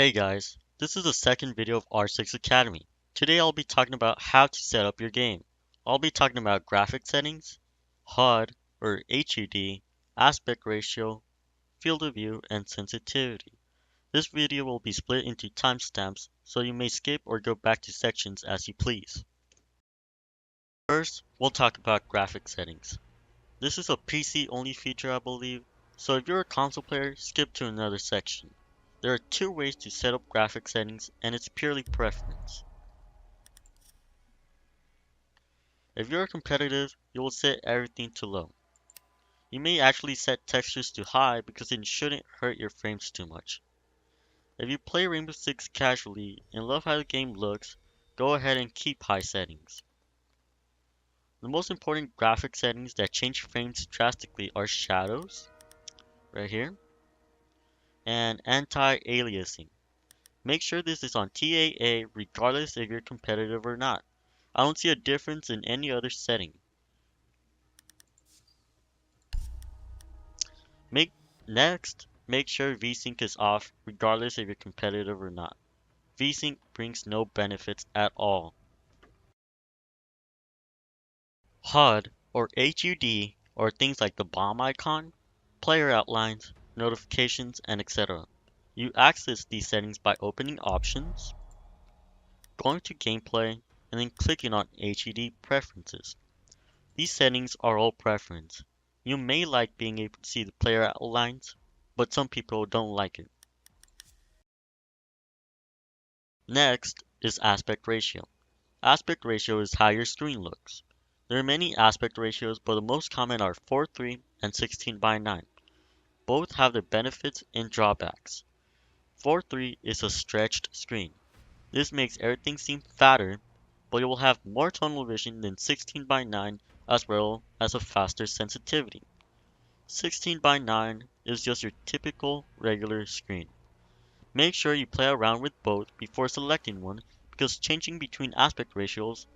Hey guys, this is the second video of R6 Academy. Today I'll be talking about how to set up your game. I'll be talking about graphic settings, HUD or HUD, aspect ratio, field of view, and sensitivity. This video will be split into timestamps, so you may skip or go back to sections as you please. First, we'll talk about graphic settings. This is a PC only feature I believe, so if you're a console player, skip to another section. There are two ways to set up graphic settings, and it's purely preference. If you're competitive, you will set everything to low. You may actually set textures to high because it shouldn't hurt your frames too much. If you play Rainbow Six casually and love how the game looks, go ahead and keep high settings. The most important graphic settings that change frames drastically are shadows, right here, and anti-aliasing. Make sure this is on TAA regardless if you're competitive or not. I don't see a difference in any other setting. Next, make sure VSync is off regardless if you're competitive or not. VSync brings no benefits at all. HUD or HUD or things like the bomb icon, player outlines, notifications, and etc. You access these settings by opening Options, going to Gameplay, and then clicking on HUD Preferences. These settings are all preference. You may like being able to see the player outlines, but some people don't like it. Next is aspect ratio. Aspect ratio is how your screen looks. There are many aspect ratios, but the most common are 4:3 and 16:9. Both have their benefits and drawbacks. 4:3 is a stretched screen. This makes everything seem fatter, but it will have more tunnel vision than 16:9 as well as a faster sensitivity. 16:9 is just your typical regular screen. Make sure you play around with both before selecting one because changing between aspect ratios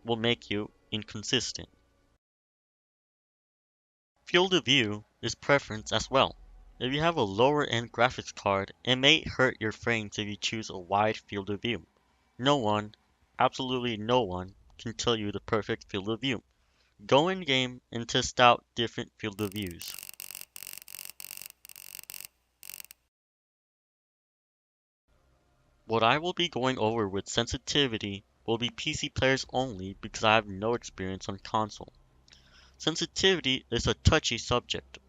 will make you inconsistent. Field of view is preference as well. If you have a lower end graphics card, it may hurt your frames if you choose a wide field of view. No one, absolutely no one, can tell you the perfect field of view. Go in game and test out different field of views. What I will be going over with sensitivity will be PC players only because I have no experience on console. Sensitivity is a touchy subject.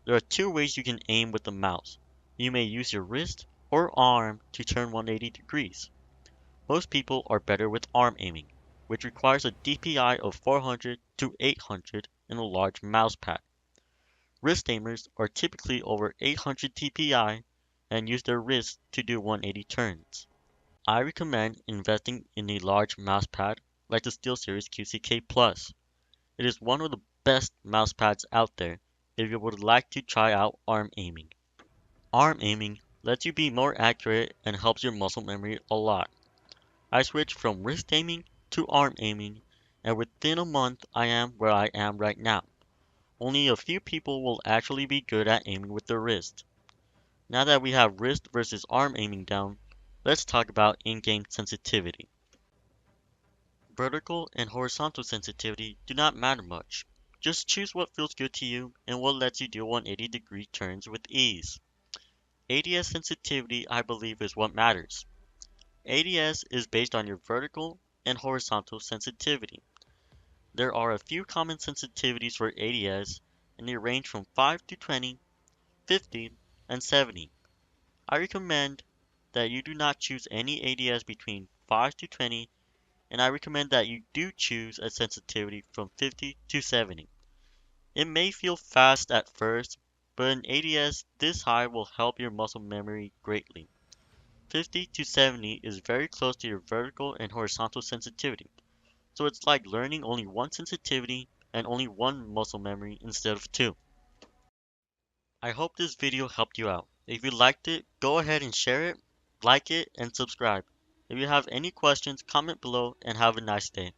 There are two ways you can aim with the mouse. You may use your wrist or arm to turn 180 degrees. Most people are better with arm aiming, which requires a DPI of 400 to 800 and a large mouse pad. Wrist aimers are typically over 800 DPI and use their wrists to do 180 turns. I recommend investing in a large mousepad like the SteelSeries QCK Plus. It is one of the best mousepads out there if you would like to try out arm aiming. Arm aiming lets you be more accurate and helps your muscle memory a lot. I switched from wrist aiming to arm aiming, and within a month I am where I am right now. Only a few people will actually be good at aiming with their wrist. Now that we have wrist versus arm aiming down, let's talk about in-game sensitivity. Vertical and horizontal sensitivity do not matter much. Just choose what feels good to you and what lets you do 180-degree turns with ease. ADS sensitivity, I believe, is what matters. ADS is based on your vertical and horizontal sensitivity. There are a few common sensitivities for ADS, and they range from 5 to 20, 50, and 70. I recommend that you do not choose any ADS between 5 to 20, and I recommend that you do choose a sensitivity from 50 to 70. It may feel fast at first, but an ADS this high will help your muscle memory greatly. 50 to 70 is very close to your vertical and horizontal sensitivity, so it's like learning only one sensitivity and only one muscle memory instead of two. I hope this video helped you out. If you liked it, go ahead and share it, like it, and subscribe. If you have any questions, comment below and have a nice day.